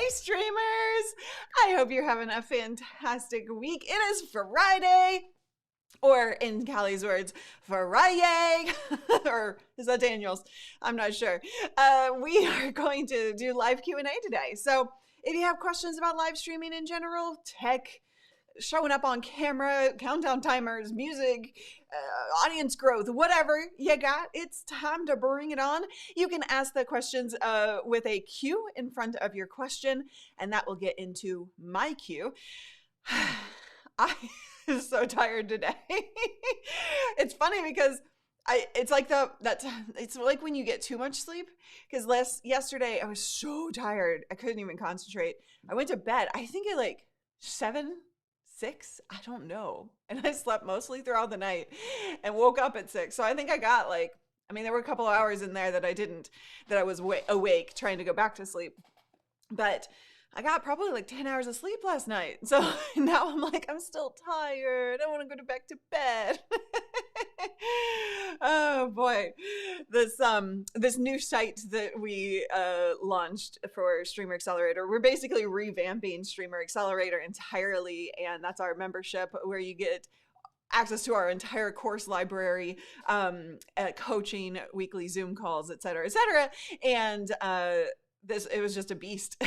Hey streamers! I hope you're having a fantastic week. It is Friday, or in Callie's words, Friday, or is that Daniel's? I'm not sure. We are going to do live Q&A today. So if you have questions about live streaming in general, tech, showing up on camera, countdown timers, music, audience growth, whatever you got, it's time to bring it on. You can ask the questions with a Q in front of your question, and that will get into my queue. I am so tired today. It's funny because it's like it's like when you get too much sleep, because yesterday I was so tired I couldn't even concentrate. I went to bed, I think at like 7, 6, I don't know. And I slept mostly throughout the night and woke up at 6. So I think I got there were a couple of hours in there that I was awake trying to go back to sleep. But I got probably like 10 hours of sleep last night. So now I'm still tired. I want to go back to bed. Oh boy. This new site that we launched for Streamer Accelerator, we're basically revamping Streamer Accelerator entirely, and that's our membership where you get access to our entire course library, coaching, weekly Zoom calls, et cetera, and it was just a beast.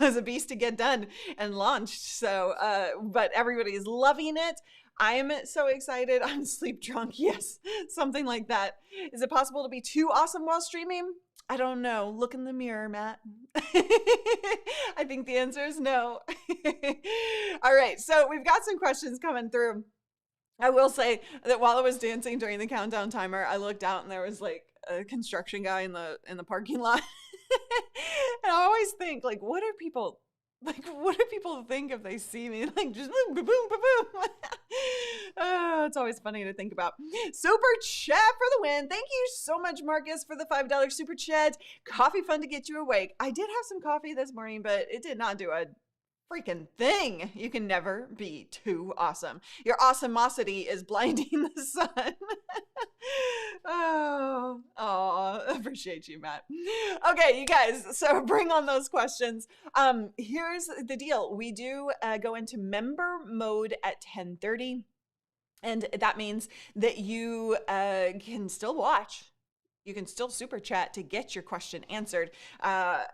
It was a beast to get done and launched. So, but everybody is loving it. I am so excited. I'm sleep drunk. Yes, something like that. Is it possible to be too awesome while streaming? I don't know. Look in the mirror, Matt. I think the answer is no. All right, so we've got some questions coming through. I will say that while I was dancing during the countdown timer, I looked out and there was like a construction guy in the parking lot. And I always think, what do people think if they see me? Just boom, boom, boom, boom. It's always funny to think about. Super chat for the win. Thank you so much, Marcus, for the $5 super chat. Coffee fun to get you awake. I did have some coffee this morning, but it did not do a freaking thing. You can never be too awesome. Your awesomosity is blinding the sun. Oh, appreciate you, Matt. Okay, you guys, so bring on those questions. Here's the deal. We do go into member mode at 10:30, and that means that you can still watch. You can still super chat to get your question answered.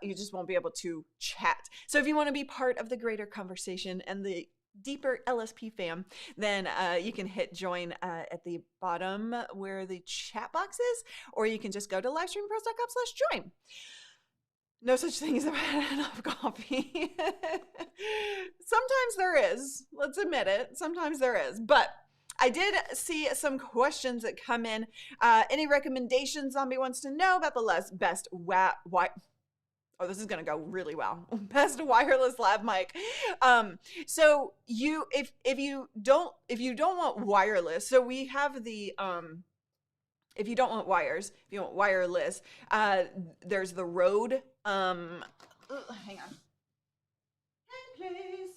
You just won't be able to chat. So if you want to be part of the greater conversation and the deeper LSP fam, then you can hit join at the bottom where the chat box is, or you can just go to livestreampros.com/join. No such thing as I've had enough coffee. Sometimes there is. Let's admit it. Sometimes there is. But I did see some questions that come in. Any recommendations? Zombie wants to know about the best oh, this is gonna go really well. Best wireless lav mic. So if you don't want wireless, so we have the if you don't want wires, if you want wireless, there's the Rode. Hang on. Please.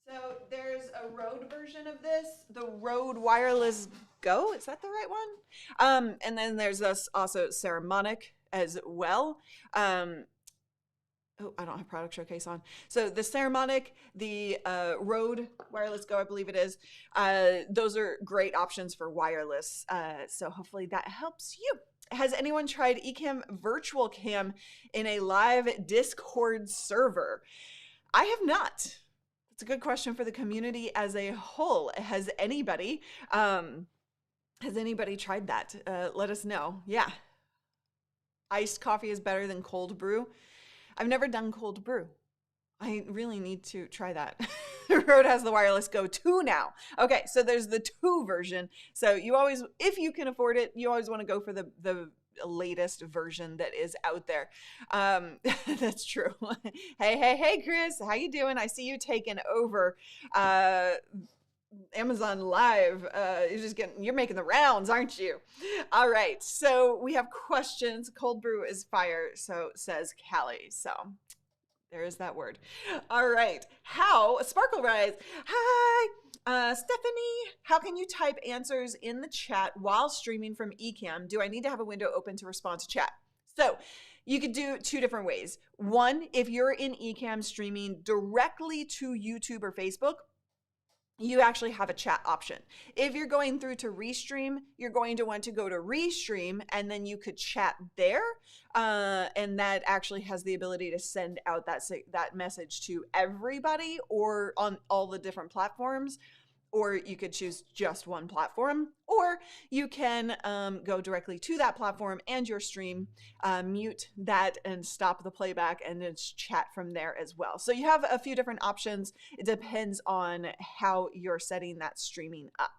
So there's a Rode version of this, the Rode Wireless Go. Is that the right one? And then there's this also Ceremonic as well. Oh, I don't have product showcase on. So the Ceremonic, the Rode Wireless Go, I believe it is. Those are great options for wireless. So hopefully that helps you. Has anyone tried Ecamm Virtual Cam in a live Discord server? I have not. It's a good question for the community as a whole. Has anybody tried that? Let us know. Yeah. Iced coffee is better than cold brew. I've never done cold brew. I really need to try that. Rode has the Wireless Go 2 now. Okay, so there's the 2 version. So you always, if you can afford it, you always want to go for the latest version that is out there. That's true. Hey, Chris, how you doing? I see you taking over Amazon Live. You're making the rounds, aren't you? All right, so we have questions. Cold brew is fire, so says Callie. So there is that word. All right, Sparkle Rise. Hi, Stephanie, how can you type answers in the chat while streaming from Ecamm? Do I need to have a window open to respond to chat? So you could do two different ways. One, if you're in Ecamm streaming directly to YouTube or Facebook, you actually have a chat option. If you're going through to Restream, you're going to want to go to Restream, and then you could chat there. And that actually has the ability to send out that message to everybody or on all the different platforms. Or you could choose just one platform, or you can go directly to that platform and your stream, mute that and stop the playback, and then chat from there as well. So you have a few different options. It depends on how you're setting that streaming up.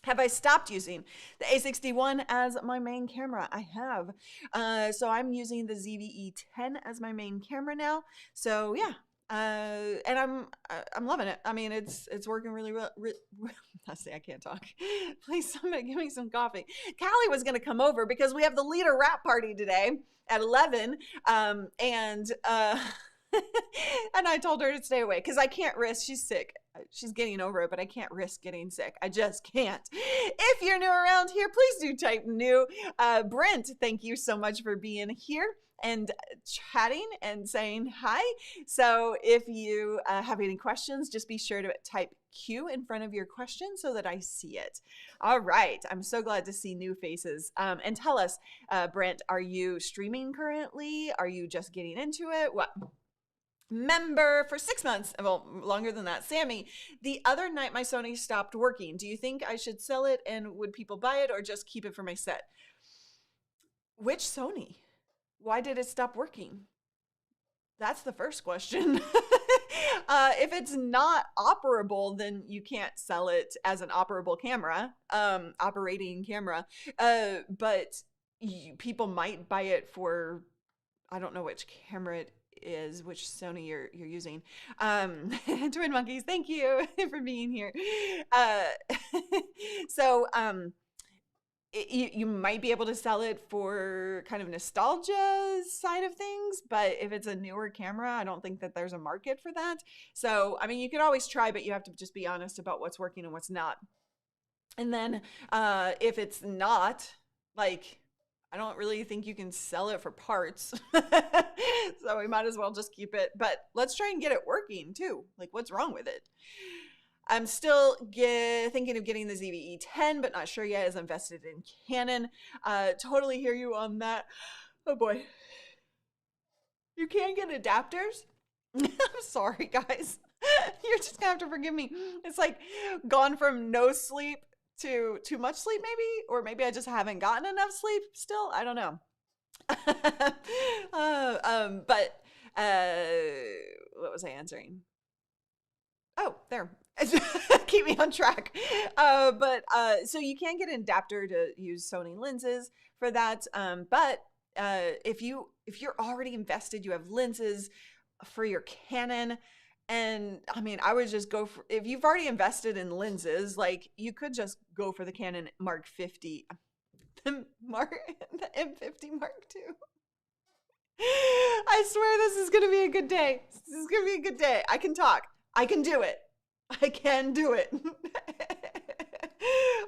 Have I stopped using the A61 as my main camera? I have. So I'm using the ZV-E10 as my main camera now. So yeah. And I'm loving it. I mean, it's working really well. I can't talk. Please, somebody give me some coffee. Callie was going to come over because we have the leader rap party today at 11. And I told her to stay away because I can't risk. She's sick. She's getting over it, but I can't risk getting sick. I just can't. If you're new around here, please do type new. Brent, thank you so much for being here and chatting and saying hi. So if you have any questions, just be sure to type Q in front of your question so that I see it. All right. I'm so glad to see new faces. And tell us, Brent, are you streaming currently? Are you just getting into it? What? Member for 6 months, well, longer than that. Sammy, the other night my Sony stopped working. Do you think I should sell it, and would people buy it, or just keep it for my set? Which Sony? Why did it stop working? That's the first question. If it's not operable, then you can't sell it as an operable camera, operating camera. But people might buy it for, I don't know which camera it is, which Sony you're using. Twin Monkeys, thank you for being here. So you might be able to sell it for kind of nostalgia side of things, but if it's a newer camera, I don't think that there's a market for that. So, I mean, you can always try, but you have to just be honest about what's working and what's not. And then if it's not, like, I don't really think you can sell it for parts. So we might as well just keep it. But let's try and get it working too. Like, what's wrong with it? I'm still thinking of getting the ZV-E10, but not sure yet, as I'm invested in Canon. Totally hear you on that. Oh boy. You can't get adapters? I'm sorry, guys. You're just gonna have to forgive me. It's like gone from no sleep to too much sleep, maybe? Or maybe I just haven't gotten enough sleep still? I don't know. But what was I answering? Oh, there. Keep me on track. So you can get an adapter to use Sony lenses for that. But if you're already invested, you have lenses for your Canon, and I mean, I would just go for, if you've already invested in lenses, like you could just go for the Canon Mark 50, the M50 Mark II. I swear this is going to be a good day. This is going to be a good day. I can talk. I can do it. I can do it.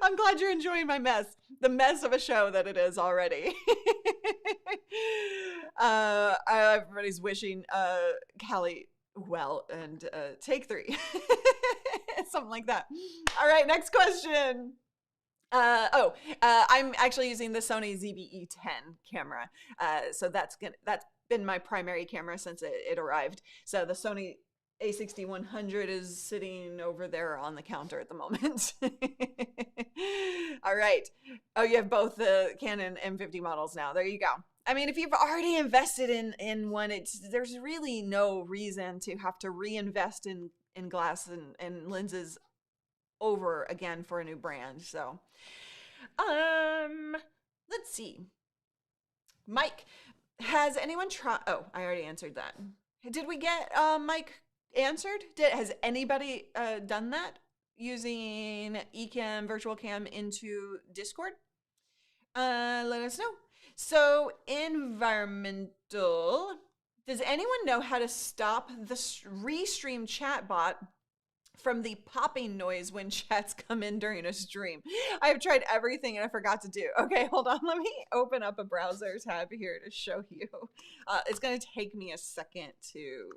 I'm glad you're enjoying my mess. The mess of a show that it is already. Everybody's wishing Callie well, and take 3. Something like that. All right, next question. I'm actually using the Sony ZV-E10 camera. So that's been my primary camera since it arrived. So the Sony A6100 is sitting over there on the counter at the moment. All right. Oh, you have both the Canon M50 models now. There you go. I mean, if you've already invested in one, there's really no reason to have to reinvest in glass and lenses over again for a new brand. So, let's see. Mike, has anyone tried? Oh, I already answered that. Did we get Mike answered? Has anybody done that using Ecamm virtual cam into Discord? Let us know. So environmental, does anyone know how to stop the Restream chatbot from the popping noise when chats come in during a stream. I have tried everything and I forgot to do. Okay, hold on. Let me open up a browser tab here to show you. It's going to take me a second to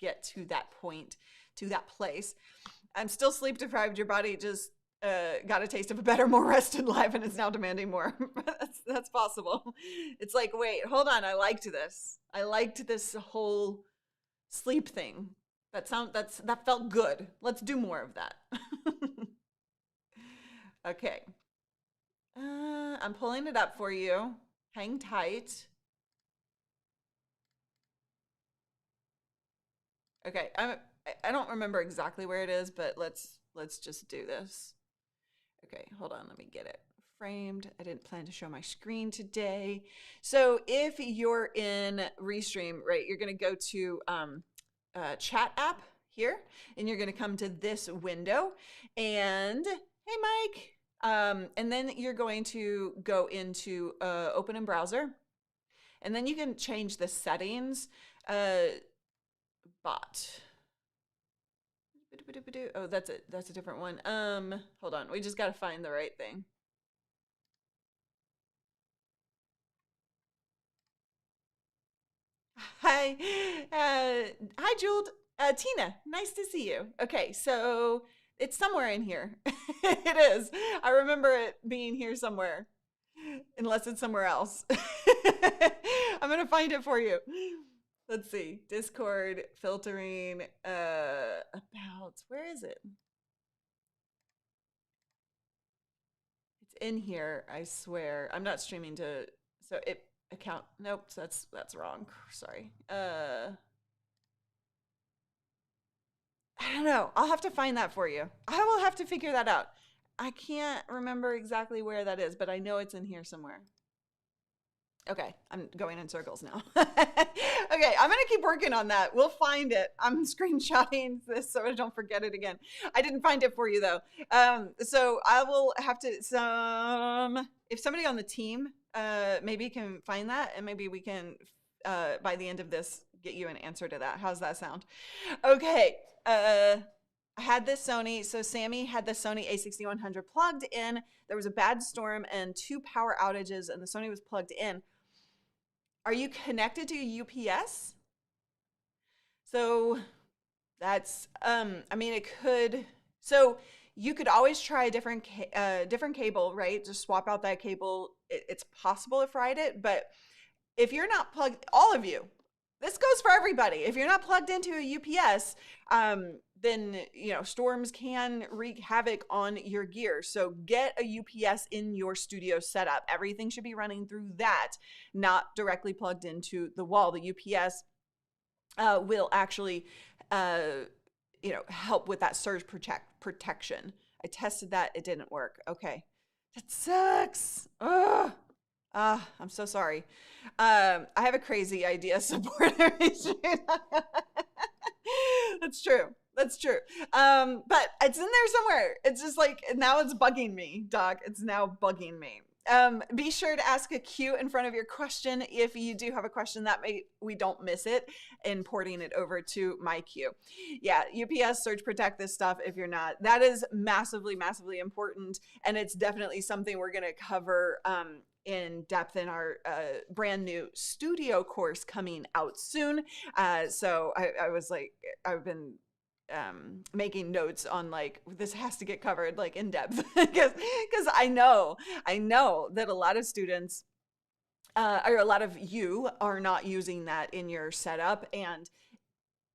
get to that point, to that place. I'm still sleep deprived. Your body just got a taste of a better, more rested life and is now demanding more. That's possible. It's like, wait, hold on. I liked this. I liked this whole sleep thing. That felt good. Let's do more of that. Okay. I'm pulling it up for you. Hang tight. Okay, I don't remember exactly where it is, but let's just do this. Okay, hold on, let me get it framed. I didn't plan to show my screen today. So if you're in Restream, right, you're gonna go to chat app here, and you're gonna come to this window, and hey Mike, and then you're going to go into open in browser, and then you can change the settings. Bot. Oh, that's it. That's a different one. Hold on. We just got to find the right thing. Hi. Hi, Jewel. Tina, nice to see you. Okay, so it's somewhere in here. It is. I remember it being here somewhere. Unless it's somewhere else. I'm going to find it for you. Let's see. Discord, filtering, about, where is it? It's in here, I swear. I'm not streaming to, so it, account, nope, that's wrong. Sorry. I don't know. I'll have to find that for you. I will have to figure that out. I can't remember exactly where that is, but I know it's in here somewhere. Okay, I'm going in circles now. Okay, I'm gonna keep working on that. We'll find it. I'm screenshotting this so I don't forget it again. I didn't find it for you though. So I will have to, if somebody on the team maybe can find that, and maybe we can, by the end of this, get you an answer to that. How's that sound? Okay, I had this Sony, so Sammy had the Sony A6100 plugged in. There was a bad storm and 2 power outages, and the Sony was plugged in. Are you connected to a UPS? So that's, I mean, it could, so you could always try a different cable, right? Just swap out that cable. It's possible to fried it, but if you're not plugged, all of you, this goes for everybody. If you're not plugged into a UPS, then, you know, storms can wreak havoc on your gear. So get a UPS in your studio setup. Everything should be running through that, not directly plugged into the wall. The UPS will actually, you know, help with that surge protection. I tested that. It didn't work. Okay. That sucks. Ugh. I'm so sorry. I have a crazy idea supporter. That's true. That's true. But it's in there somewhere. It's just like, now it's bugging me, Doc. It's now bugging me. Be sure to ask a Q in front of your question. If you do have a question, that we don't miss it in porting it over to my queue. Yeah, UPS surge protect this stuff if you're not. That is massively, massively important. And it's definitely something we're going to cover in depth in our brand new studio course coming out soon. So I was like, I've been making notes on like, this has to get covered like in depth because I know that a lot of students or a lot of you are not using that in your setup, and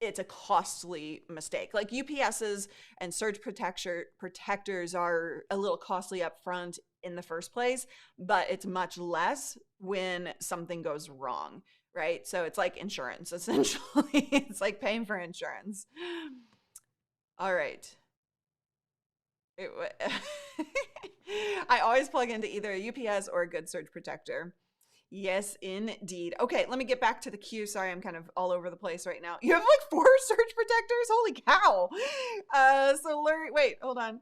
it's a costly mistake. Like UPSs and surge protectors are a little costly up front in the first place, but it's much less when something goes wrong, right? So it's like insurance, essentially. It's like paying for insurance. All right. I always plug into either a UPS or a good surge protector. Yes, indeed. Okay, let me get back to the queue. Sorry, I'm kind of all over the place right now. You have like 4 surge protectors? Holy cow. So Luria, wait, hold on.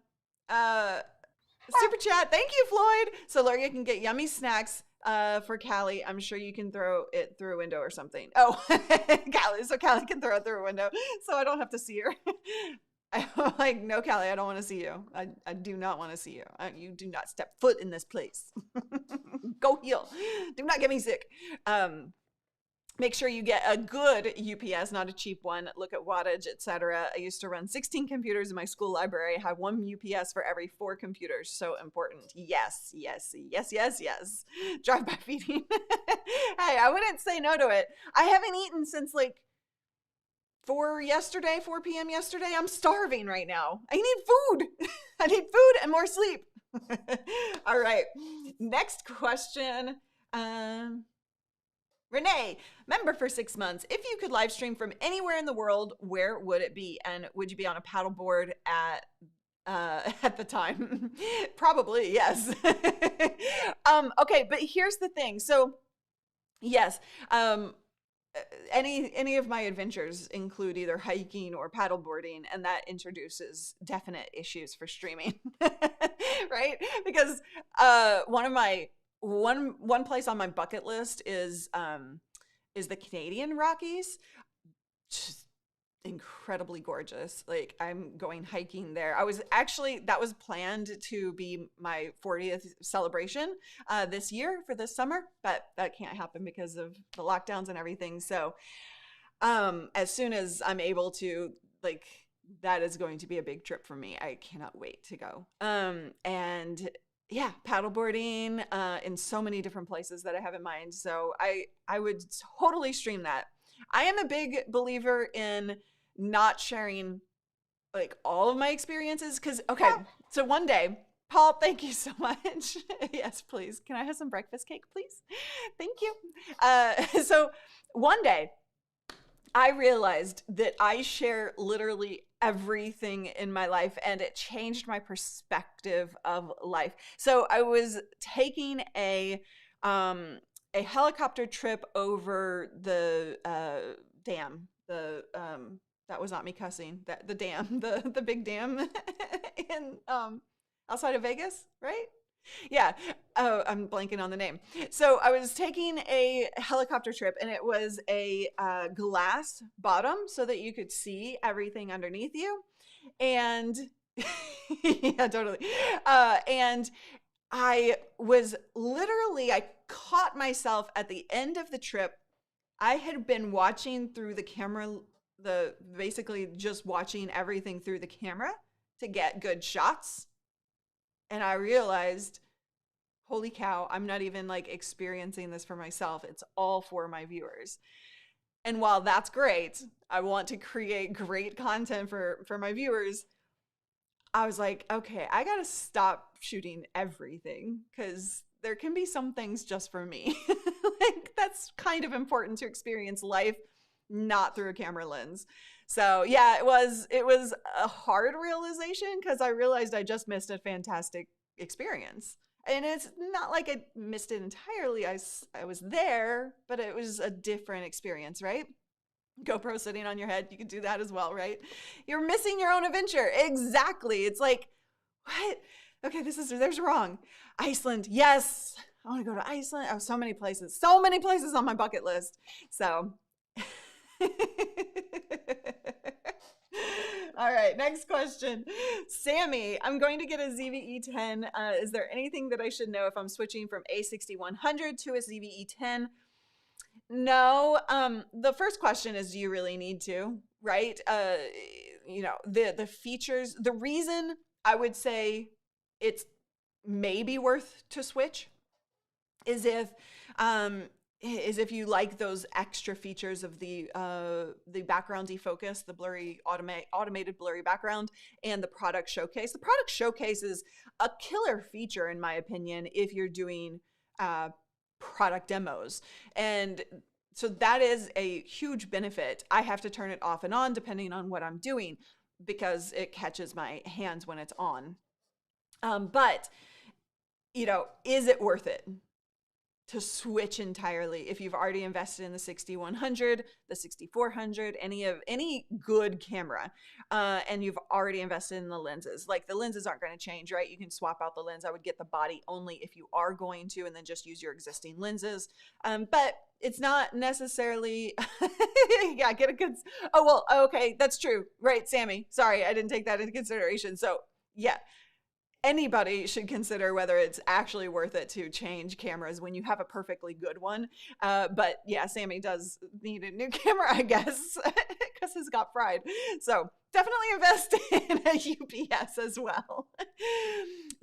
Super chat. Thank you, Floyd. So Luria can get yummy snacks for Callie. I'm sure you can throw it through a window or something. Oh, Callie. So Callie can throw it through a window so I don't have to see her. I'm like, no, Callie, I don't want to see you. I do not want to see you. You do not step foot in this place. Go heal. Do not get me sick. Make sure you get a good UPS, not a cheap one. Look at wattage, etc. I used to run 16 computers in my school library. I had one UPS for every 4 computers. So important. Yes, yes, yes, yes, yes. Drive-by feeding. Hey, I wouldn't say no to it. I haven't eaten since like 4 p.m. yesterday. I'm starving right now. I need food. I need food and more sleep. All right. Next question. Renee, member for 6 months. If you could live stream from anywhere in the world, where would it be? And would you be on a paddleboard at the time? Probably, yes. Okay, but here's the thing. So, yes, any of my adventures include either hiking or paddleboarding, and that introduces definite issues for streaming, right? Because one place on my bucket list is the Canadian Rockies. Just incredibly gorgeous. Like, I'm going hiking there. That was planned to be my 40th celebration this year for this summer, but that can't happen because of the lockdowns and everything. So as soon as I'm able to, like, that is going to be a big trip for me. I cannot wait to go. And yeah, paddleboarding in so many different places that I have in mind. So I would totally stream that. I am a big believer in not sharing like all of my experiences because, okay, so one day, Paul, thank you so much. Yes, please. Can I have some breakfast cake, please? Thank you. So one day I realized that I share literally everything in my life, and it changed my perspective of life. So I was taking a helicopter trip over the dam. That was not me cussing. The dam, the big dam in outside of Vegas, right? Yeah. Oh, I'm blanking on the name. So I was taking a helicopter trip, and it was a glass bottom so that you could see everything underneath you. And yeah, totally. And I caught myself at the end of the trip. I had been watching through the camera, basically just watching everything through the camera to get good shots. And I realized, holy cow, I'm not even like experiencing this for myself. It's all for my viewers. And while that's great, I want to create great content for my viewers. I was like, okay, I got to stop shooting everything because there can be some things just for me. Like, that's kind of important to experience life, not through a camera lens. So yeah, it was a hard realization because I realized I just missed a fantastic experience. And it's not like I missed it entirely. I was there, but it was a different experience, right? GoPro sitting on your head, you can do that as well, right? You're missing your own adventure. Exactly. It's like, what? Okay, there's wrong. Iceland, yes. I want to go to Iceland. Oh, so many places on my bucket list. So all right, next question. Sammy, I'm going to get a ZV-E10. Is there anything that I should know if I'm switching from A6100 to a ZV-E10? No. The first question is, do you really need to, right? You know, the features, the reason I would say it's maybe worth to switch is if you like those extra features of the background defocus, the blurry automated blurry background, and the product showcase. The product showcase is a killer feature in my opinion if you're doing product demos, and so that is a huge benefit. I have to turn it off and on depending on what I'm doing because it catches my hands when it's on. But you know, is it worth it to switch entirely. If you've already invested in the 6100, the 6400, any good camera, and you've already invested in the lenses, like the lenses aren't going to change, right? You can swap out the lens. I would get the body only if you are going to, and then just use your existing lenses. But it's not necessarily, yeah, get a good, oh, well, okay, that's true. Right, Sammy. Sorry, I didn't take that into consideration. So yeah, anybody should consider whether it's actually worth it to change cameras when you have a perfectly good one. But yeah, Sammy does need a new camera, I guess, because his got fried. So definitely invest in a UPS as well.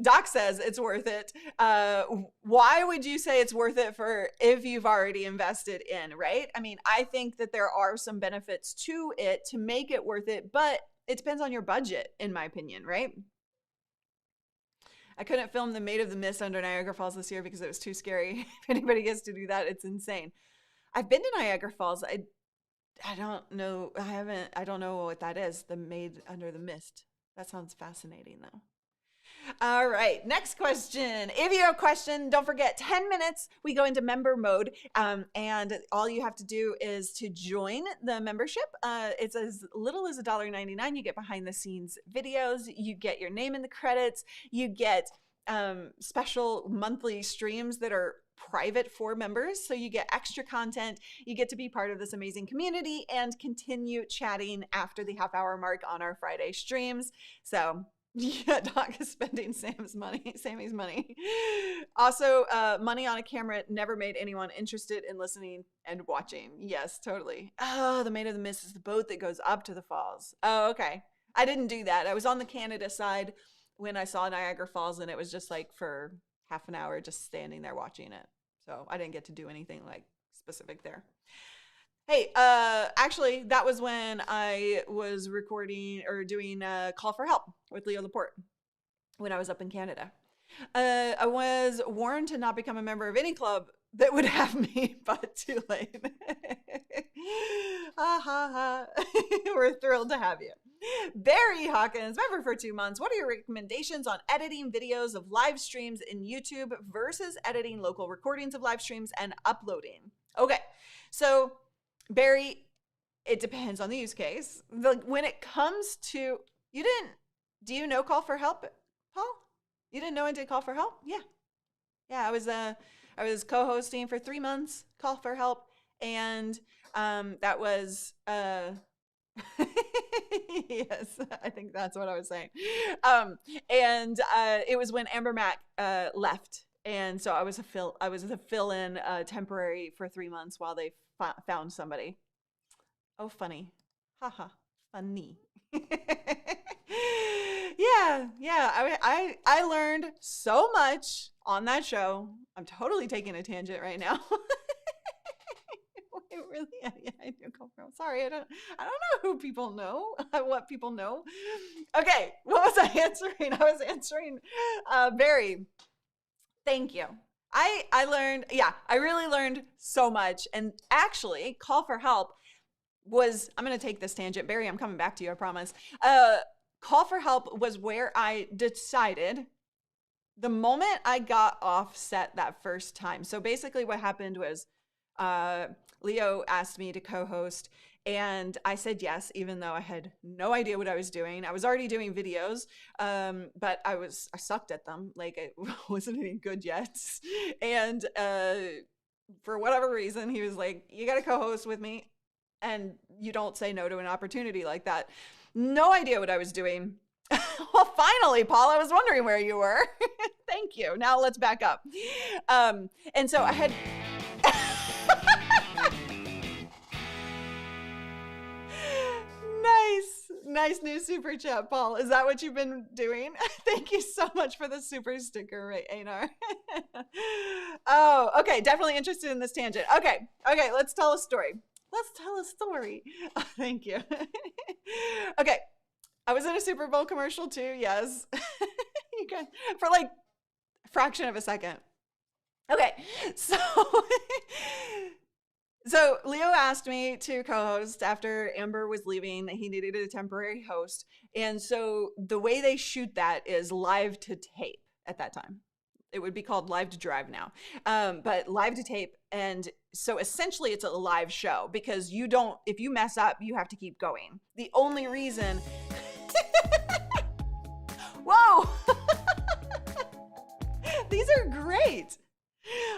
Doc says it's worth it. Why would you say it's worth it for if you've already invested in, right? I mean, I think that there are some benefits to it to make it worth it, but it depends on your budget, in my opinion, right? I couldn't film the Maid of the Mist under Niagara Falls this year because it was too scary. If anybody gets to do that, it's insane. I've been to Niagara Falls. I don't know. I don't know what that is. The Maid under the Mist. That sounds fascinating though. All right, next question. If you have a question, don't forget 10 minutes. We go into member mode, and all you have to do is to join the membership. It's as little as $1.99. You get behind the scenes videos. You get your name in the credits. You get special monthly streams that are private for members. So you get extra content. You get to be part of this amazing community and continue chatting after the half-hour mark on our Friday streams. So yeah, Doc is spending Sammy's money. Also, money on a camera never made anyone interested in listening and watching. Yes, totally. Oh, the Maid of the Mist is the boat that goes up to the falls. Oh, okay. I didn't do that. I was on the Canada side when I saw Niagara Falls, and it was just like for half an hour just standing there watching it. So I didn't get to do anything like specific there. Hey, actually, that was when I was recording or doing a Call for Help with Leo Laporte when I was up in Canada. I was warned to not become a member of any club that would have me, but too late. Ha ha ha. We're thrilled to have you. Barry Hawkins, member for 2 months. What are your recommendations on editing videos of live streams in YouTube versus editing local recordings of live streams and uploading? Okay, so Barry, it depends on the use case. When it comes to, do you know Call for Help, Paul? You didn't know I did Call for Help? Yeah. Yeah, I was co-hosting for 3 months, Call for Help, and that was, yes, I think that's what I was saying. And it was when Amber Mac left, and so I was a fill-in temporary for 3 months while they found somebody. Oh, funny. Haha, funny. Yeah. I learned so much on that show. I'm totally taking a tangent right now. Really? Yeah, I do Call for Help. Sorry, I don't know who people know, what people know. Okay, what was I answering? I was answering Barry. Thank you. I really learned so much. And actually, Call for Help was, I'm going to take this tangent. Barry, I'm coming back to you, I promise. Call for Help was where I decided the moment I got off set that first time. So basically what happened was Leo asked me to co-host, and I said yes, even though I had no idea what I was doing. I was already doing videos, but I sucked at them. Like, I wasn't any good yet. And for whatever reason, he was like, you got to co-host with me, and you don't say no to an opportunity like that. No idea what I was doing. Well, finally, Paul, I was wondering where you were. Thank you. Now let's back up. And so I had... Nice new super chat, Paul. Is that what you've been doing? Thank you so much for the super sticker, right, Einar? Oh, okay. Definitely interested in this tangent. Okay, let's tell a story. Oh, thank you. Okay, I was in a Super Bowl commercial too, yes. You can, for like a fraction of a second. Okay, So Leo asked me to co-host after Amber was leaving. He needed a temporary host. And so the way they shoot that is live to tape at that time. It would be called Live to Drive now, but live to tape. And so essentially it's a live show because you don't, if you mess up, you have to keep going. The only reason, whoa, these are great.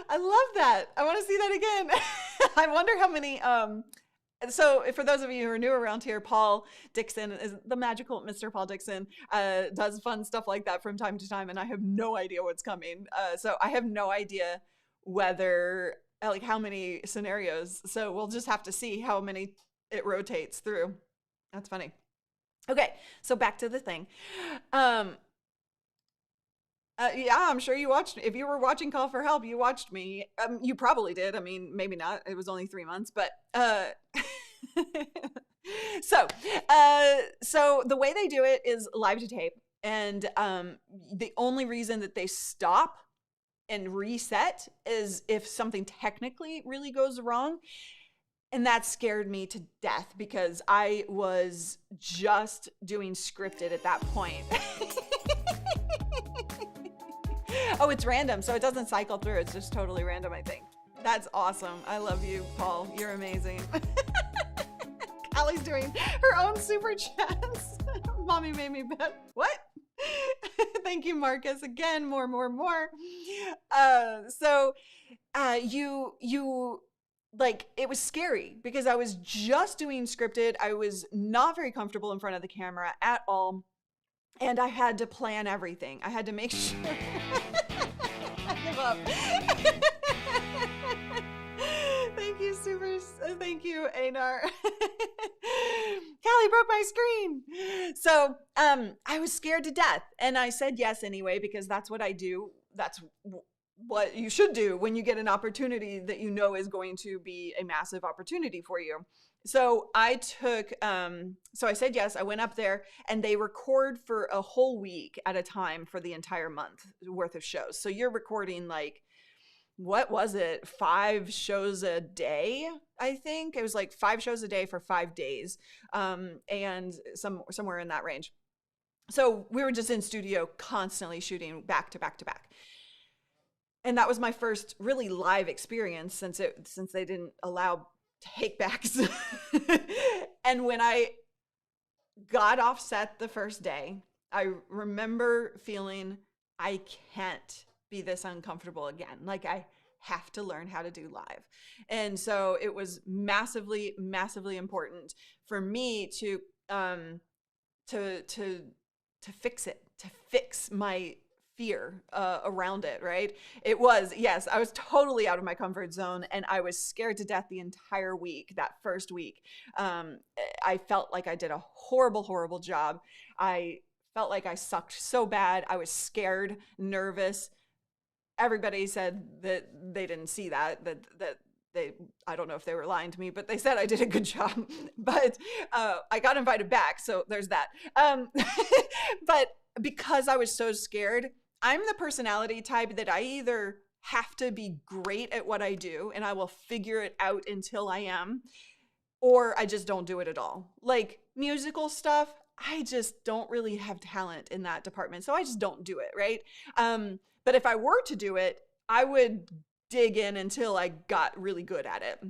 I love that. I want to see that again. I wonder how many, so for those of you who are new around here, Paul Dixon is the magical Mr. Paul Dixon, does fun stuff like that from time to time, and I have no idea what's coming. So I have no idea whether, like, how many scenarios. So we'll just have to see how many it rotates through. That's funny. Okay, so back to the thing. Yeah, I'm sure you watched. If you were watching Call for Help, you watched me. You probably did. I mean, maybe not. It was only 3 months, but so the way they do it is live to tape, and the only reason that they stop and reset is if something technically really goes wrong. And that scared me to death because I was just doing scripted at that point. Oh, it's random, so it doesn't cycle through. It's just totally random, I think. That's awesome. I love you, Paul. You're amazing. Callie's doing her own super chats. Mommy made me bet. What? Thank you, Marcus. Again, more. You like, it was scary because I was just doing scripted. I was not very comfortable in front of the camera at all. And I had to plan everything. I had to make sure. I give up. Thank you, thank you, Einar. Callie broke my screen. So I was scared to death. And I said yes anyway, because that's what I do. That's what you should do when you get an opportunity that you know is going to be a massive opportunity for you. So I took, so I said yes, I went up there, and they record for a whole week at a time for the entire month worth of shows. So you're recording, like, what was it? 5 shows a day, I think. It was like 5 shows a day for 5 days, and somewhere in that range. So we were just in studio constantly shooting back to back to back. And that was my first really live experience since they didn't allow take backs. And when I got off set the first day, I remember feeling, I can't be this uncomfortable again. Like, I have to learn how to do live. And so it was massively, massively important for me to fix it, to fix my fear around it, right? It was, yes, I was totally out of my comfort zone, and I was scared to death the entire week, that first week. I felt like I did a horrible, horrible job. I felt like I sucked so bad. I was scared, nervous. Everybody said that they didn't see that they, I don't know if they were lying to me, but they said I did a good job. But I got invited back, so there's that. But because I was so scared, I'm the personality type that I either have to be great at what I do and I will figure it out until I am, or I just don't do it at all. Like musical stuff, I just don't really have talent in that department, so I just don't do it, right? But if I were to do it, I would dig in until I got really good at it.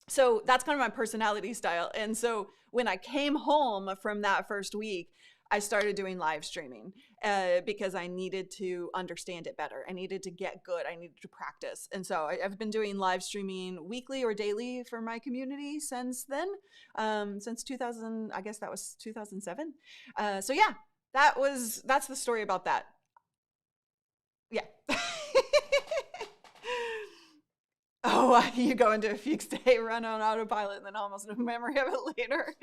So that's kind of my personality style. And so when I came home from that first week, I started doing live streaming because I needed to understand it better. I needed to get good. I needed to practice. And so I've been doing live streaming weekly or daily for my community since then, since 2000, I guess that was 2007. So yeah, that's the story about that. Yeah. Oh, you go into a fugue state, run on autopilot, and then almost no memory of it later.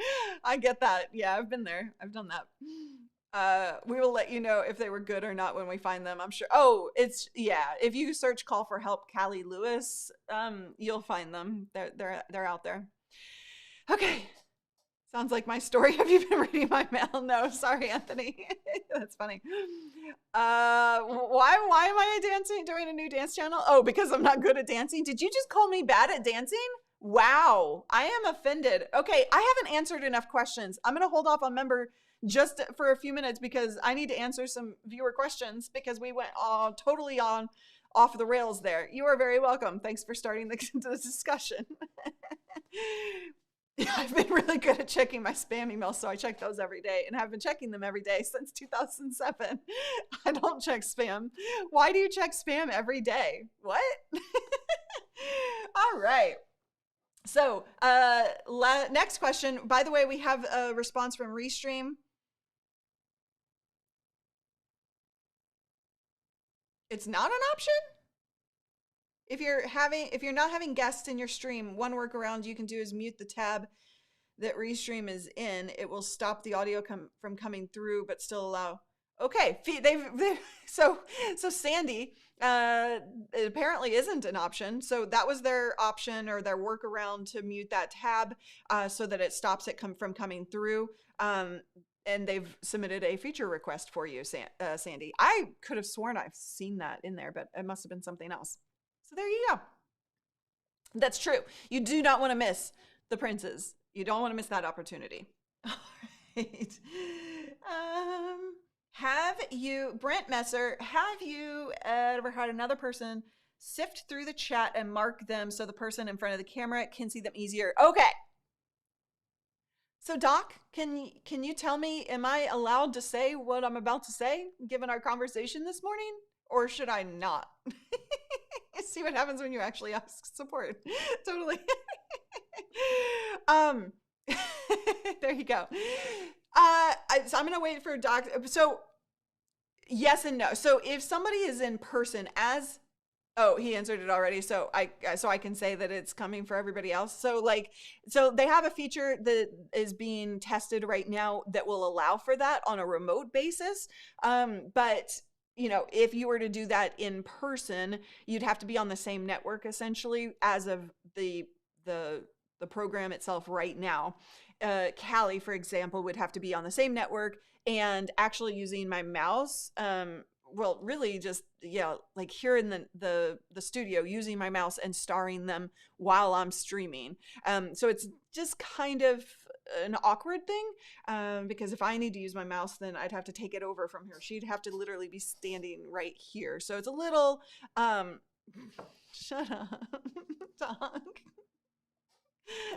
I get that. Yeah, I've been there. I've done that. We will let you know if they were good or not when we find them, I'm sure. Oh, yeah. If you search Call for Help Callie Lewis, you'll find them. They're out there. Okay. Sounds like my story. Have you been reading my mail? No, sorry, Anthony. That's funny. Why am I doing a new dance channel? Oh, because I'm not good at dancing. Did you just call me bad at dancing? Wow, I am offended. Okay, I haven't answered enough questions. I'm going to hold off on member just for a few minutes because I need to answer some viewer questions because we went totally on off the rails there. You are very welcome. Thanks for starting the discussion. I've been really good at checking my spam emails, so I check those every day and have been checking them every day since 2007. I don't check spam. Why do you check spam every day? What? All right. So next question. By the way, we have a response from Restream. It's not an option? If you're not having guests in your stream, one workaround you can do is mute the tab that Restream is in. It will stop the audio from coming through, but still allow. Okay, so Sandy, it apparently isn't an option. So that was their option or their workaround to mute that tab so that it stops it from coming through. And they've submitted a feature request for you, Sandy. I could have sworn I've seen that in there, but it must have been something else. So there you go. That's true. You do not want to miss the princes. You don't want to miss that opportunity. All right. Brent Messer, have you ever had another person sift through the chat and mark them so the person in front of the camera can see them easier? Okay. So Doc, can you tell me, am I allowed to say what I'm about to say given our conversation this morning, or should I not? See what happens when you actually ask support. Totally. There you go. So I'm going to wait for Doc. So yes and no. So if somebody is in person he answered it already. So I can say that it's coming for everybody else. So they have a feature that is being tested right now that will allow for that on a remote basis. But if you were to do that in person, you'd have to be on the same network essentially as of the program itself right now. Callie, for example, would have to be on the same network and actually using my mouse. Well, really just, like here in the studio, using my mouse and starring them while I'm streaming. So it's just kind of an awkward thing because if I need to use my mouse, then I'd have to take it over from her. She'd have to literally be standing right here. So it's a little, shut up, Doc.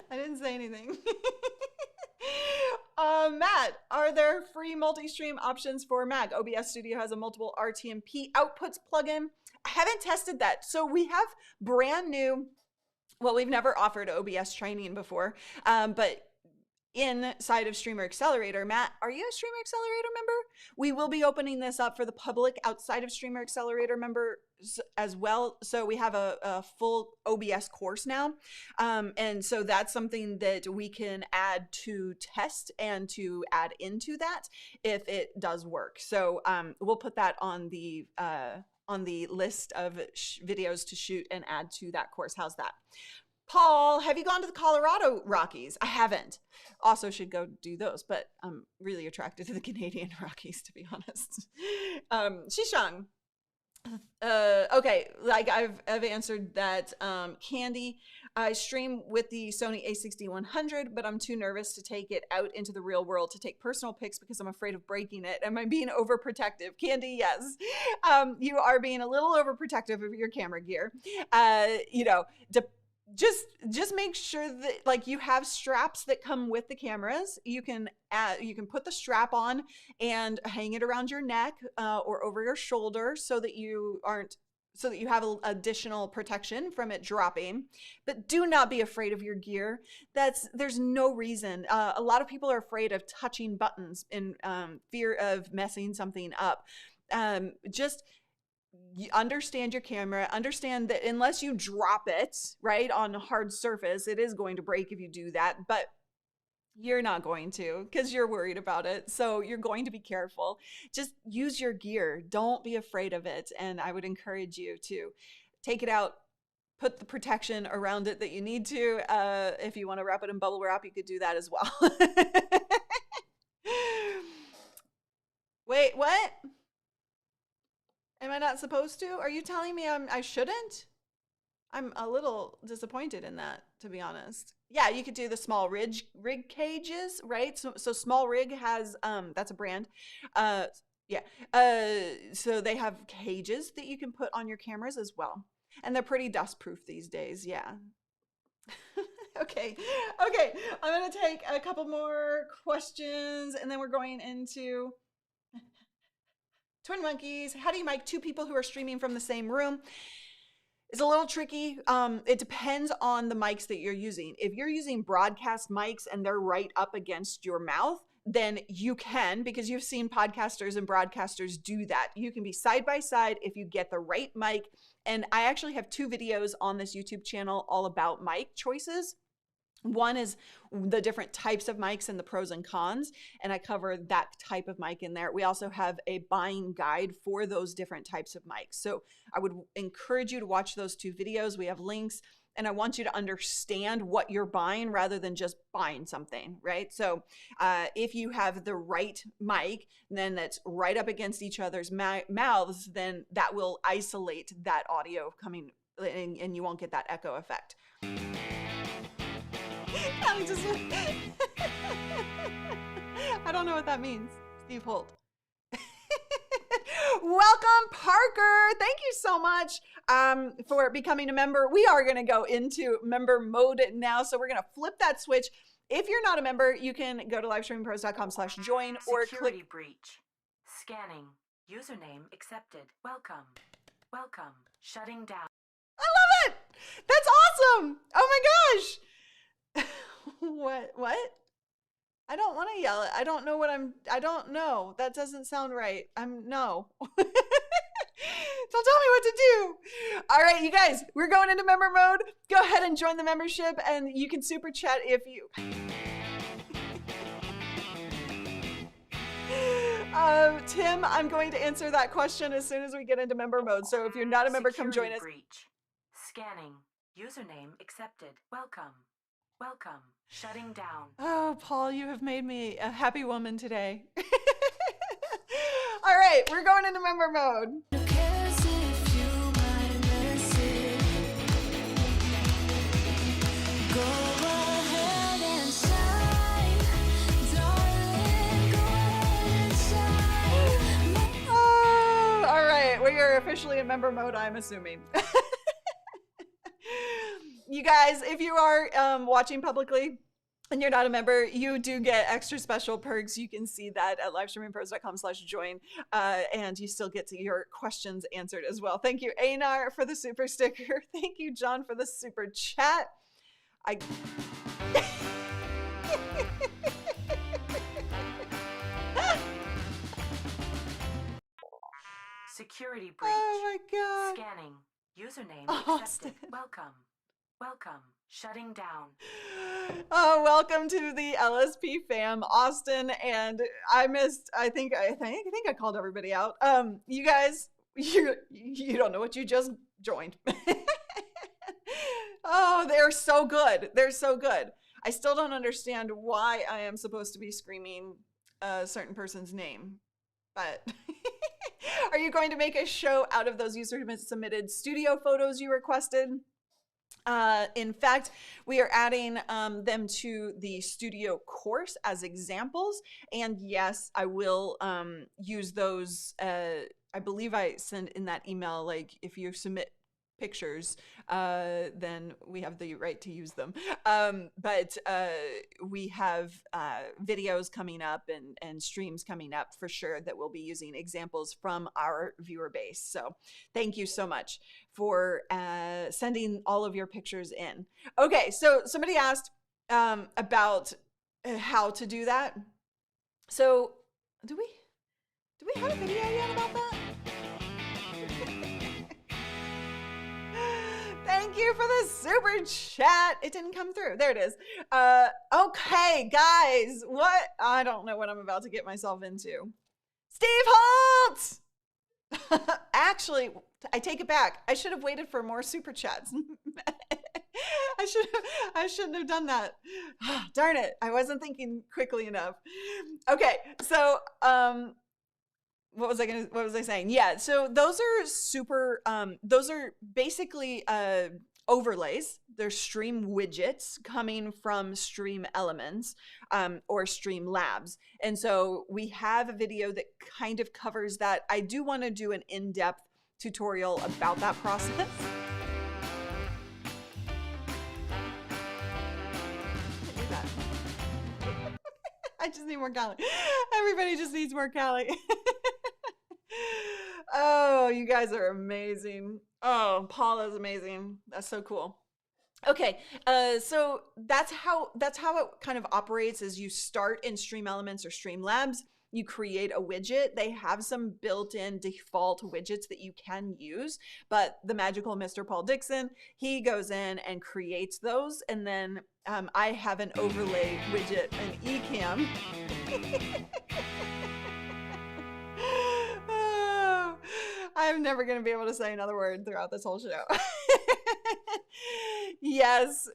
I didn't say anything. Matt, are there free multi-stream options for Mac? OBS Studio has a multiple RTMP outputs plugin. I haven't tested that. So we have brand new, well, we've never offered OBS training before, but inside of Streamer Accelerator, Matt, are you a Streamer Accelerator member? We will be opening this up for the public outside of Streamer Accelerator members as well. So we have a full OBS course now. And so that's something that we can add to test and to add into that if it does work. So we'll put that on the list of videos to shoot and add to that course. How's that? Paul, have you gone to the Colorado Rockies? I haven't. Also should go do those, but I'm really attracted to the Canadian Rockies, to be honest. Shishang. Okay, like I've answered that. Candy, I stream with the Sony A6100, but I'm too nervous to take it out into the real world to take personal pics because I'm afraid of breaking it. Am I being overprotective? Candy, yes. You are being a little overprotective of your camera gear. Just make sure that like you have straps that come with the cameras. You can put the strap on and hang it around your neck or over your shoulder so that you have additional protection from it dropping. But do not be afraid of your gear. There's no reason. A lot of people are afraid of touching buttons in fear of messing something up. Just understand your camera, understand that unless you drop it right on a hard surface, it is going to break if you do that, but you're not going to because you're worried about it. So you're going to be careful. Just use your gear. Don't be afraid of it. And I would encourage you to take it out, put the protection around it that you need to. If you want to wrap it in bubble wrap, you could do that as well. Wait, what? Am I not supposed to? Are you telling me I shouldn't? I'm a little disappointed in that, to be honest. Yeah, you could do the small rig cages, right? So Small Rig has that's a brand. Uh yeah. So they have cages that you can put on your cameras as well. And they're pretty dust proof these days. Yeah. Okay. Okay. I'm going to take a couple more questions and then we're going into Twin Monkeys. How do you mic two people who are streaming from the same room? It's a little tricky. It depends on the mics that you're using. If you're using broadcast mics and they're right up against your mouth, then you can, because you've seen podcasters and broadcasters do that. You can be side by side if you get the right mic. And I actually have 2 videos on this YouTube channel all about mic choices. One is the different types of mics and the pros and cons, and I cover that type of mic in there. We also have a buying guide for those different types of mics. So I would encourage you to watch those 2 videos. We have links, and I want you to understand what you're buying rather than just buying something, right? So if you have the right mic, then that's right up against each other's mouths, then that will isolate that audio coming, and you won't get that echo effect. I don't know what that means. Steve Holt. Welcome, Parker. Thank you so much for becoming a member. We are going to go into member mode now. So we're going to flip that switch. If you're not a member, you can go to livestreampros.com/join or Security click. breach. Scanning. Username accepted. Welcome. Welcome. Shutting down. I love it. That's awesome. Oh my gosh. What? I don't want to yell it. I don't know what I don't know. That doesn't sound right. No. Don't tell me what to do. All right, you guys, we're going into member mode. Go ahead and join the membership, and you can super chat if you... Tim, I'm going to answer that question as soon as we get into member mode. So if you're not a member, come join us. Breach. Scanning. Username accepted. Welcome. Welcome. Shutting down. Oh, Paul, you have made me a happy woman today. All right, we're going into member mode. Oh, all right, we are officially in member mode, I'm assuming. You guys, if you are watching publicly and you're not a member, you do get extra special perks. You can see that at livestreampros.com/join, and you still get to your questions answered as well. Thank you, Einar, for the super sticker. Thank you, John, for the super chat. Security breach. Oh my God. Scanning. Username accepted. Welcome. Welcome. Shutting down. Oh, welcome to the LSP fam, Austin. And I think I called everybody out. You guys, you don't know what you just joined. Oh, they're so good. They're so good. I still don't understand why I am supposed to be screaming a certain person's name, but are you going to make a show out of those user submitted studio photos you requested? In fact, we are adding them to the studio course as examples. And yes, I will use those. I believe I sent in that email, like if you submit pictures, then we have the right to use them. But we have videos coming up and streams coming up for sure that we'll be using examples from our viewer base. So thank you so much for sending all of your pictures in. Okay, so somebody asked about how to do that. So do we have a video yet about that? Thank you for the super chat. It didn't come through. There it is. Okay, guys, I don't know what I'm about to get myself into. Steve Holt! Actually, I take it back. I should have waited for more super chats. I shouldn't have done that. Darn it. I wasn't thinking quickly enough. Okay, so what was I saying? Yeah, so those are super, those are basically overlays. They're stream widgets coming from Stream Elements or Stream Labs. And so we have a video that kind of covers that. I do want to do an in-depth tutorial about that process. I just need more Callie. Everybody just needs more Callie. Oh, you guys are amazing. Oh, Paula's amazing. That's so cool. Okay, so that's how it kind of operates. Is you start in Stream Elements or Stream Labs, you create a widget. They have some built-in default widgets that you can use, but the magical Mr. Paul Dixon, he goes in and creates those, and then I have an overlay widget, an eCam. Oh, I'm never going to be able to say another word throughout this whole show. Yes,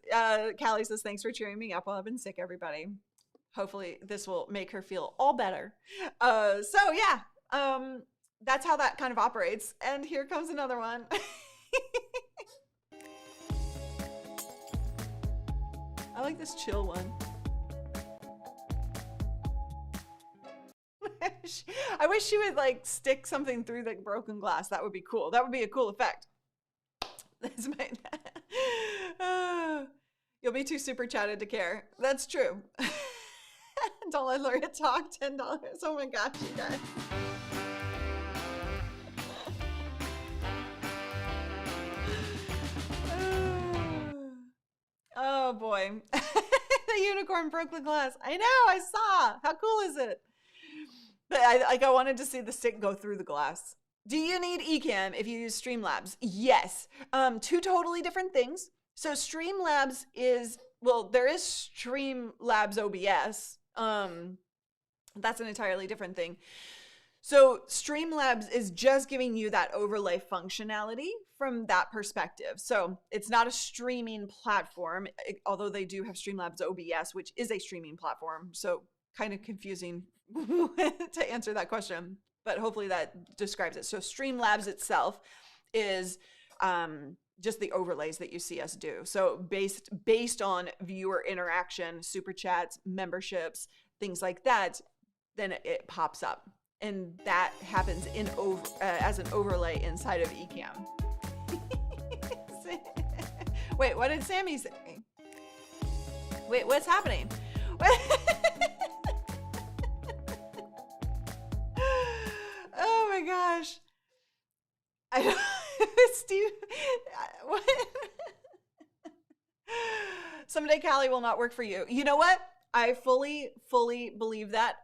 Callie says, thanks for cheering me up while I've been sick, everybody. Hopefully this will make her feel all better. So yeah, that's how that kind of operates. And here comes another one. I like this chill one. I wish she would like stick something through the broken glass. That would be cool. That would be a cool effect. That's my you'll be too super chatted to care. That's true. Don't let Luria talk. $10. Oh my gosh, you guys. Oh boy. The unicorn broke the glass. I know, I saw. How cool is it? But I wanted to see the stick go through the glass. Do you need eCam if you use Streamlabs? Yes. Two totally different things. So Streamlabs is, well, there is Streamlabs OBS. That's an entirely different thing. So Streamlabs is just giving you that overlay functionality from that perspective. So it's not a streaming platform, although they do have Streamlabs OBS, which is a streaming platform. So kind of confusing to answer that question, but hopefully that describes it. So Streamlabs itself is just the overlays that you see us do. So based on viewer interaction, super chats, memberships, things like that, then it pops up. And that happens as an overlay inside of eCam. Wait, what did Sammy say? Wait, what's happening? Oh my gosh. I don't, Steve, what? Someday Callie will not work for you. You know what? I fully believe that.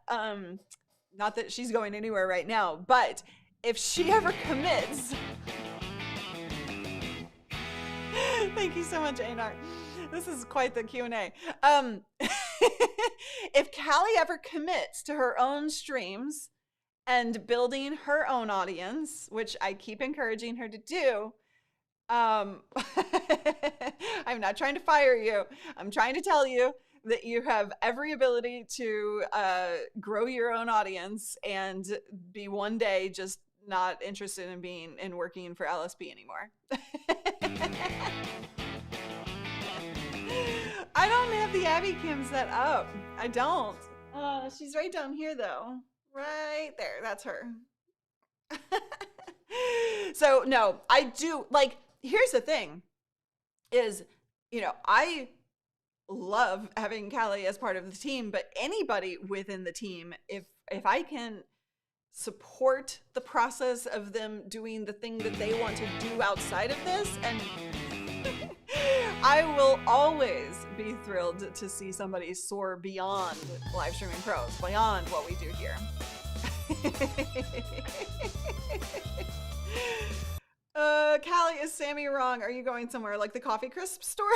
Not that she's going anywhere right now, but if she ever commits, thank you so much, Einar. This is quite the Q&A. If Callie ever commits to her own streams and building her own audience, which I keep encouraging her to do, I'm not trying to fire you. I'm trying to tell you that you have every ability to grow your own audience and be one day just not interested in working for LSP anymore. I don't have the Abby Kim set up. I don't. She's right down here though. Right there. That's her. So no, I do, like, here's the thing is, you know, I love having Callie as part of the team, but anybody within the team, if I can support the process of them doing the thing that they want to do outside of this, and I will always be thrilled to see somebody soar beyond live streaming pros, beyond what we do here. Callie, is Sammy wrong? Are you going somewhere like the Coffee Crisp store?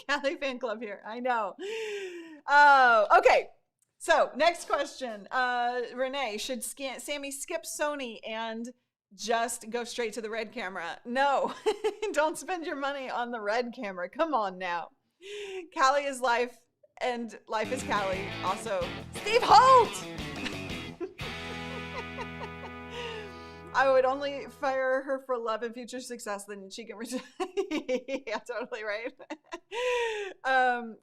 Callie fan club here. I know. Okay. So next question. Renee, should Sammy skip Sony and just go straight to the red camera? No, don't spend your money on the red camera. Come on now. Callie is life and life is Callie. Also, Steve Holt! I would only fire her for love and future success, then she can return. Yeah, totally right.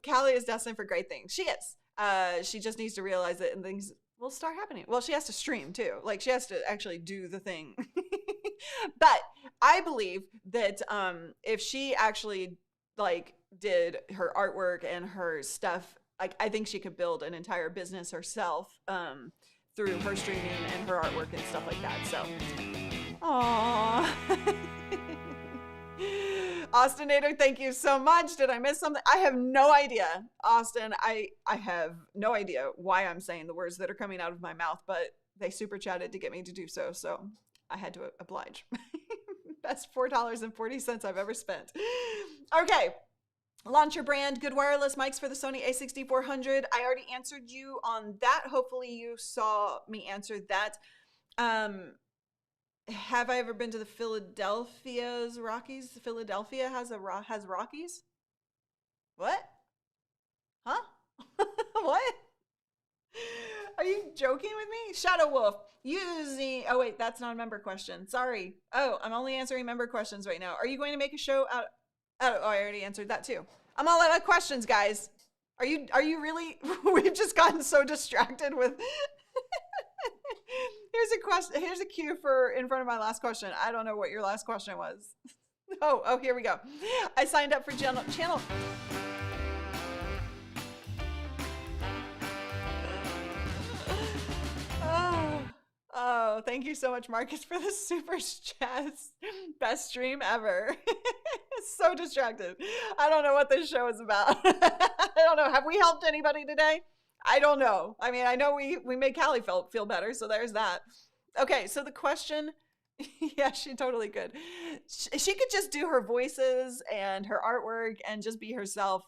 Callie is destined for great things. She is. She just needs to realize it and things will start happening. Well, she has to stream too. Like she has to actually do the thing. But I believe that if she actually like did her artwork and her stuff, like I think she could build an entire business herself through her streaming and her artwork and stuff like that. So, aww. Austinator, thank you so much. Did I miss something? I have no idea, Austin. I have no idea why I'm saying the words that are coming out of my mouth, but they super chatted to get me to do so. So I had to oblige. Best $4.40 I've ever spent. Okay. Launch your brand, good wireless mics for the Sony A6400. I already answered you on that. Hopefully you saw me answer that. Have I ever been to the Philadelphia's Rockies? Philadelphia has Rockies? What? Huh? What? Are you joking with me? Shadow Wolf, using... Oh, wait, that's not a member question. Sorry. Oh, I'm only answering member questions right now. Are you going to make a show out... Oh, I already answered that too. I'm all out of questions, guys. Are you really? We've just gotten so distracted with... Here's a question. Here's a cue for in front of my last question. I don't know what your last question was. Oh, here we go. I signed up for channel. Oh, thank you so much, Marcus, for the super chats. Best stream ever. So distracted. I don't know what this show is about. I don't know. Have we helped anybody today? I don't know. I mean, I know we made Callie feel better, so there's that. Okay, so the question, yeah, she totally could. She could just do her voices and her artwork and just be herself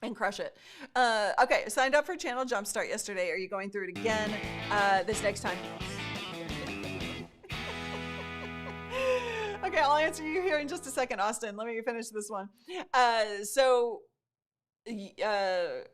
and crush it. Okay, signed up for Channel Jumpstart yesterday. Are you going through it again this next time? Okay, I'll answer you here in just a second, Austin. Let me finish this one. So the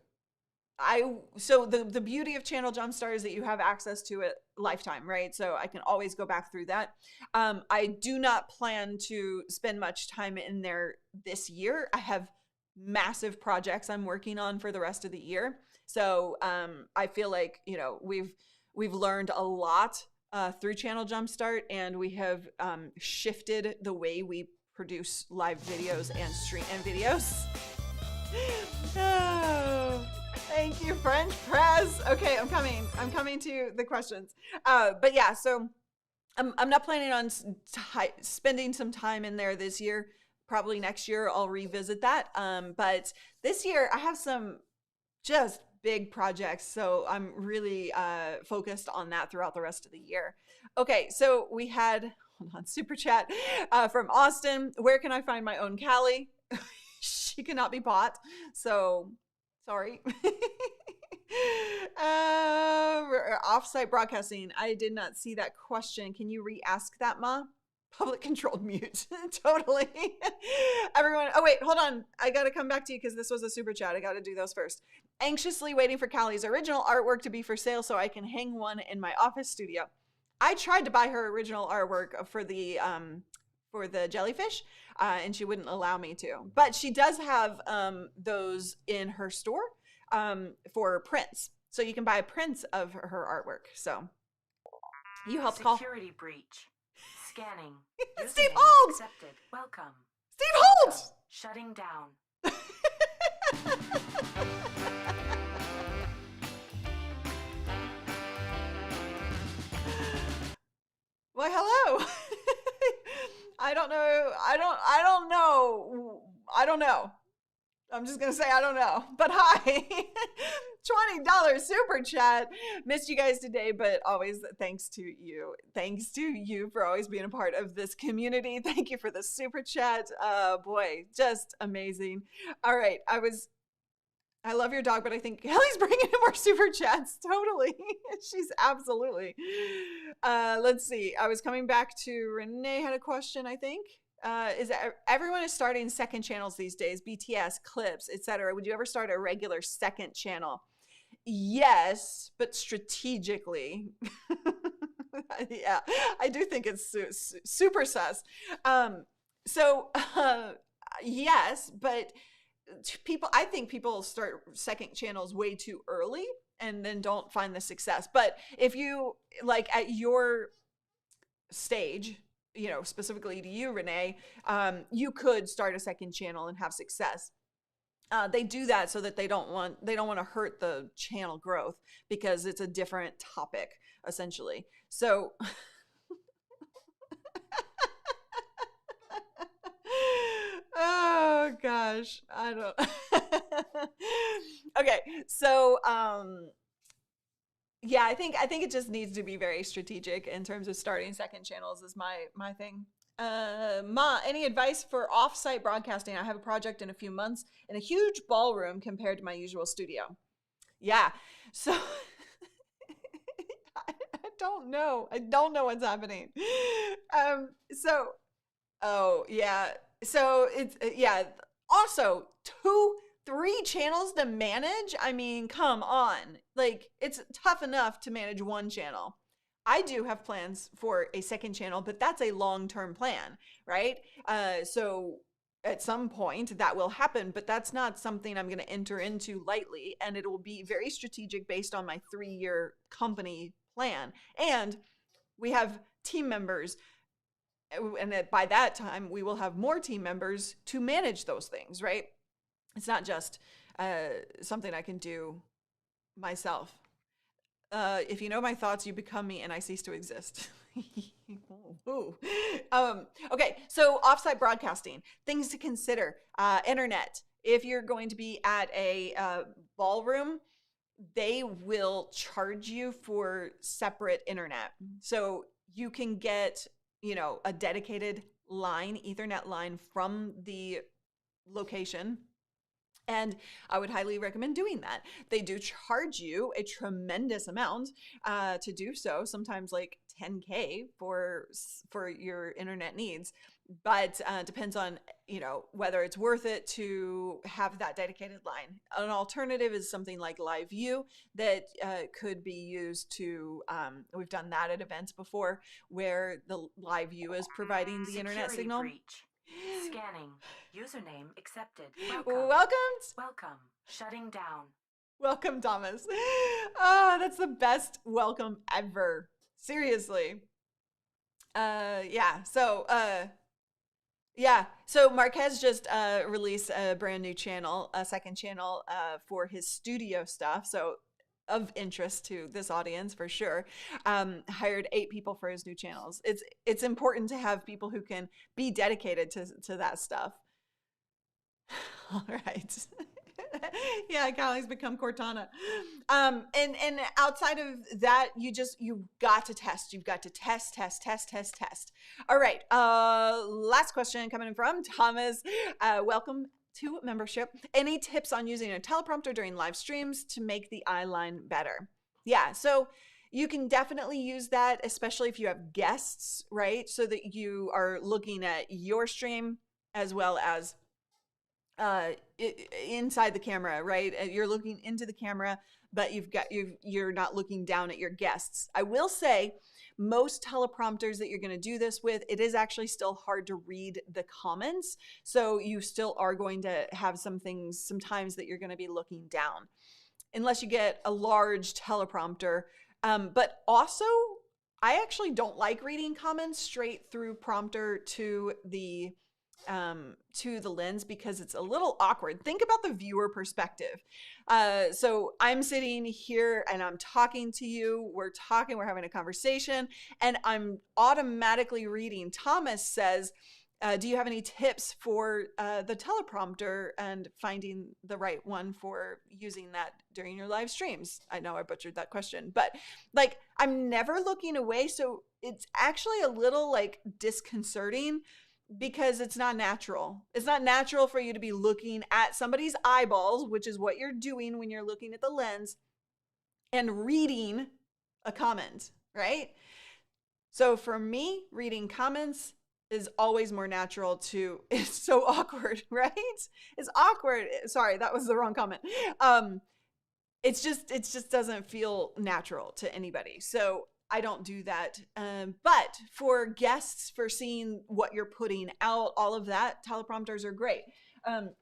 beauty of Channel Jumpstart is that you have access to it lifetime, right? So I can always go back through that. I do not plan to spend much time in there this year. I have massive projects I'm working on for the rest of the year. So I feel like, you know, we've learned a lot through Channel Jumpstart, and we have shifted the way we produce live videos and stream and videos. Oh, thank you, French press. Okay, I'm coming to the questions. But yeah, so I'm not planning on spending some time in there this year. Probably next year I'll revisit that. But this year I have some just big projects, so I'm really focused on that throughout the rest of the year. Okay, so we had, hold on, super chat from Austin. Where can I find my own Callie? She cannot be bought, so sorry. Off-site broadcasting. I did not see that question. Can you re-ask that, Ma? Public controlled mute. Totally. Everyone. Oh, wait, hold on. I got to come back to you because this was a super chat. I got to do those first. Anxiously waiting for Callie's original artwork to be for sale so I can hang one in my office studio. I tried to buy her original artwork for the jellyfish, and she wouldn't allow me to. But she does have those in her store for prints. So you can buy prints of her artwork. So you helped call. Security breach. Scanning. Steve Holtz! Accepted. Welcome. Steve Holtz! Shutting down. Why, hello. I don't know. I don't know. I'm just going to say I don't know. But hi. $20 super chat. Missed you guys today, but always thanks to you. Thanks to you for always being a part of this community. Thank you for the super chat. Boy, just amazing. All right. I love your dog, but I think Kelly's bringing in more super chats. Totally. She's absolutely. Let's see. I was coming back to Renee had a question, I think. Everyone is starting second channels these days, BTS, clips, etc. Would you ever start a regular second channel? Yes, but strategically. Yeah, I do think it's super sus. So yes, but I think people start second channels way too early and then don't find the success. But if you like at your stage, you know, specifically to you, Renee, you could start a second channel and have success. They do that so that they don't want to hurt the channel growth because it's a different topic essentially. So oh gosh, I don't. Okay, so yeah, I think it just needs to be very strategic in terms of starting second channels is my thing. Ma, any advice for off-site broadcasting? I have a project in a few months in a huge ballroom compared to my usual studio. Yeah, so I don't know. I don't know what's happening. Oh yeah. So it's yeah. Also, 3 channels to manage. I mean, come on. Like, it's tough enough to manage one channel. I do have plans for a second channel, but that's a long-term plan, right? So at some point that will happen, but that's not something I'm going to enter into lightly, and it will be very strategic based on my 3-year company plan. And we have team members, and by that time we will have more team members to manage those things, right? It's not just something I can do myself. If you know my thoughts, you become me and I cease to exist. Okay, so offsite broadcasting, things to consider. Internet. If you're going to be at a ballroom, they will charge you for separate internet. So you can get, you know, a dedicated line, Ethernet line from the location. And I would highly recommend doing that. They do charge you a tremendous amount to do so, sometimes like $10K for your internet needs. But depends on, you know, whether it's worth it to have that dedicated line. An alternative is something like Live View that could be used to, we've done that at events before, where the Live View is providing the internet signal. Breach. Scanning. Username accepted. Welcome. Shutting down. Welcome, Thomas. Oh, that's the best welcome ever. Seriously. Yeah. So Marquez just released a brand new channel, a second channel for his studio stuff. So of interest to this audience for sure. Hired 8 people for his new channels. It's important to have people who can be dedicated to that stuff. All right. Yeah, Callie's become Cortana. And outside of that, you've got to test. You've got to test. All right. Last question coming in from Thomas. Welcome to membership. Any tips on using a teleprompter during live streams to make the eye line better? Yeah, so you can definitely use that, especially if you have guests, right? So that you are looking at your stream as well as inside the camera, right? You're looking into the camera, but you're not looking down at your guests. I will say, most teleprompters that you're going to do this with, it is actually still hard to read the comments. So you still are going to have sometimes that you're going to be looking down, unless you get a large teleprompter. But also, I actually don't like reading comments straight through prompter to the lens because it's a little awkward. Think about the viewer perspective. So I'm sitting here and I'm talking to you. We're having a conversation, and I'm automatically reading. Thomas says, do you have any tips for the teleprompter and finding the right one for using that during your live streams? I know I butchered that question, but like, I'm never looking away. So it's actually a little like disconcerting because it's not natural. It's not natural for you to be looking at somebody's eyeballs, which is what you're doing when you're looking at the lens, and reading a comment, right? So for me, reading comments is always more natural to, it's so awkward, right? It's awkward. Sorry, that was the wrong comment. It just doesn't feel natural to anybody. So I don't do that. But for guests, for seeing what you're putting out, all of that, teleprompters are great.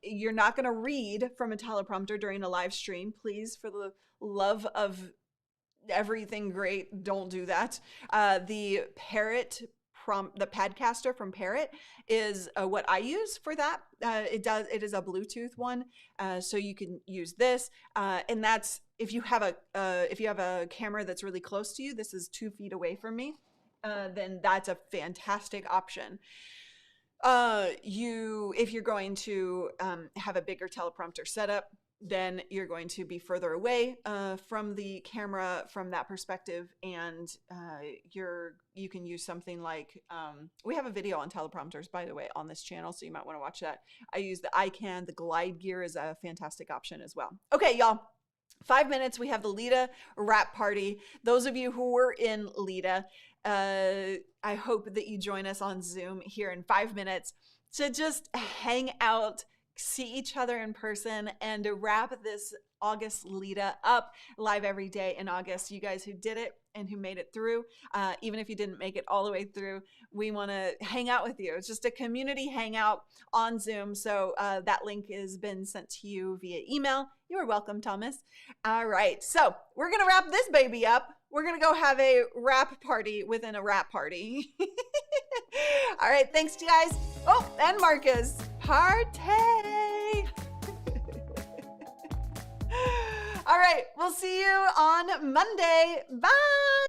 You're not going to read from a teleprompter during a live stream. Please, for the love of everything great, don't do that. The Padcaster from Parrot is what I use for that. It is a Bluetooth one, so you can use this, and that's if you have a camera that's really close to you. This is 2 feet away from me. Then that's a fantastic option. If you're going to have a bigger teleprompter setup, then you're going to be further away from the camera from that perspective, and you can use something like we have a video on teleprompters, by the way, on this channel, so you might want to watch that. I use the iCan. The Glide Gear is a fantastic option as well. Okay, y'all. 5 minutes. We have the Lita wrap party. Those of you who were in Lita, I hope that you join us on Zoom here in 5 minutes to just hang out, see each other in person, and to wrap this August Lita up live every day in August. You guys who did it and who made it through, even if you didn't make it all the way through, we want to hang out with you. It's just a community hangout on Zoom. So that link has been sent to you via email. You are welcome, Thomas. All right, so we're going to wrap this baby up. We're going to go have a wrap party within a wrap party. All right, thanks, you guys. Oh, and Marcus, party. All right, we'll see you on Monday. Bye.